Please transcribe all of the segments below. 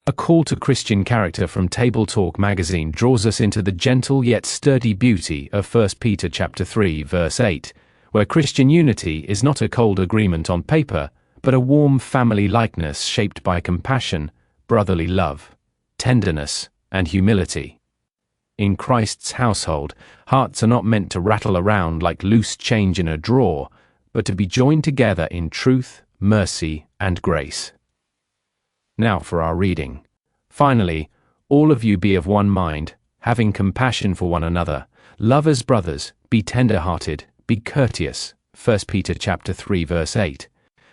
A call to Christian character from TableTalk Magazine draws us into the gentle yet sturdy beauty of 1 Peter chapter 3 verse 8, where Christian unity is not a cold agreement on paper, but a warm family likeness shaped by compassion, brotherly love, tenderness, and humility. In Christ's household, hearts are not meant to rattle around like loose change in a drawer, but to be joined together in truth, mercy, and grace. Now for our reading. Finally, all of you be of one mind, having compassion for one another, love as brothers, be tenderhearted, be courteous. 1 Peter chapter 3 verse 8.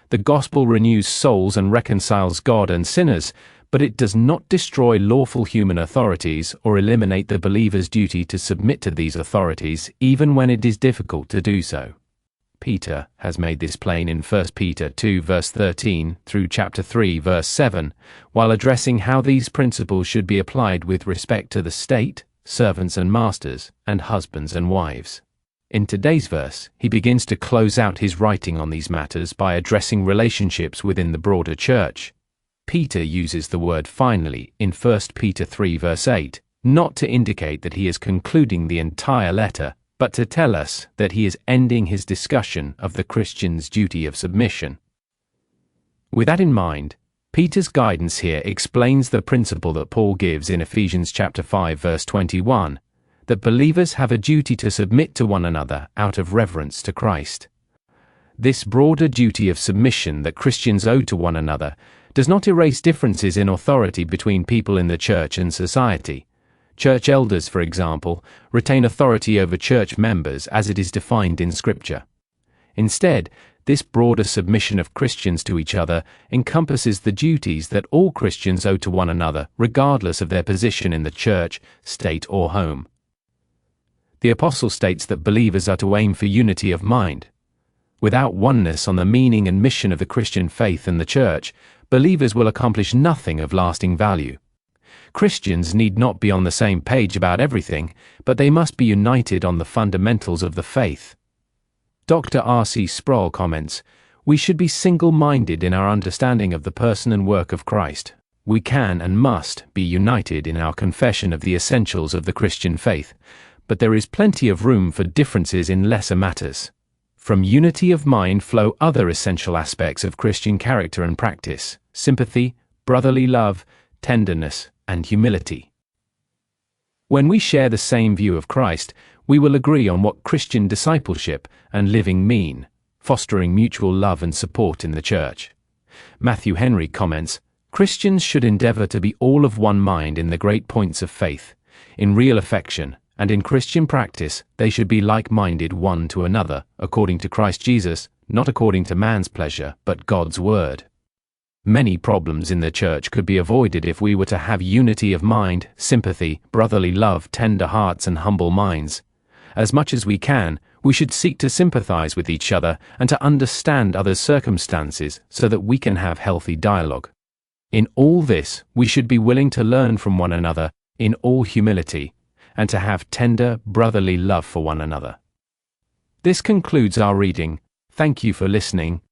The gospel renews souls and reconciles God and sinners, but it does not destroy lawful human authorities or eliminate the believer's duty to submit to these authorities even when it is difficult to do so. Peter has made this plain in 1 Peter 2 verse 13 through chapter 3 verse 7, while addressing how these principles should be applied with respect to the state, servants and masters, and husbands and wives. In today's verse, he begins to close out his writing on these matters by addressing relationships within the broader church. Peter uses the word finally in 1 Peter 3 verse 8, not to indicate that he is concluding the entire letter, but to tell us that he is ending his discussion of the Christian's duty of submission. With that in mind, Peter's guidance here explains the principle that Paul gives in Ephesians chapter 5 verse 21, that believers have a duty to submit to one another out of reverence to Christ. This broader duty of submission that Christians owe to one another does not erase differences in authority between people in the church and society. Church elders, for example, retain authority over church members as it is defined in Scripture. Instead, this broader submission of Christians to each other encompasses the duties that all Christians owe to one another, regardless of their position in the church, state, or home. The apostle states that believers are to aim for unity of mind. Without oneness on the meaning and mission of the Christian faith and the church, believers will accomplish nothing of lasting value. Christians need not be on the same page about everything, but they must be united on the fundamentals of the faith. Dr. R.C. Sproul comments, "We should be single-minded in our understanding of the person and work of Christ. We can and must be united in our confession of the essentials of the Christian faith, but there is plenty of room for differences in lesser matters. From unity of mind flow other essential aspects of Christian character and practice: sympathy, brotherly love, tenderness, and humility." When we share the same view of Christ, we will agree on what Christian discipleship and living mean, fostering mutual love and support in the church. Matthew Henry comments, "Christians should endeavor to be all of one mind in the great points of faith, in real affection, and in Christian practice they should be like-minded one to another, according to Christ Jesus, not according to man's pleasure, but God's word." Many problems in the church could be avoided if we were to have unity of mind, sympathy, brotherly love, tender hearts, and humble minds. As much as we can, we should seek to sympathize with each other and to understand others' circumstances so that we can have healthy dialogue. In all this, we should be willing to learn from one another in all humility, and to have tender, brotherly love for one another. This concludes our reading. Thank you for listening,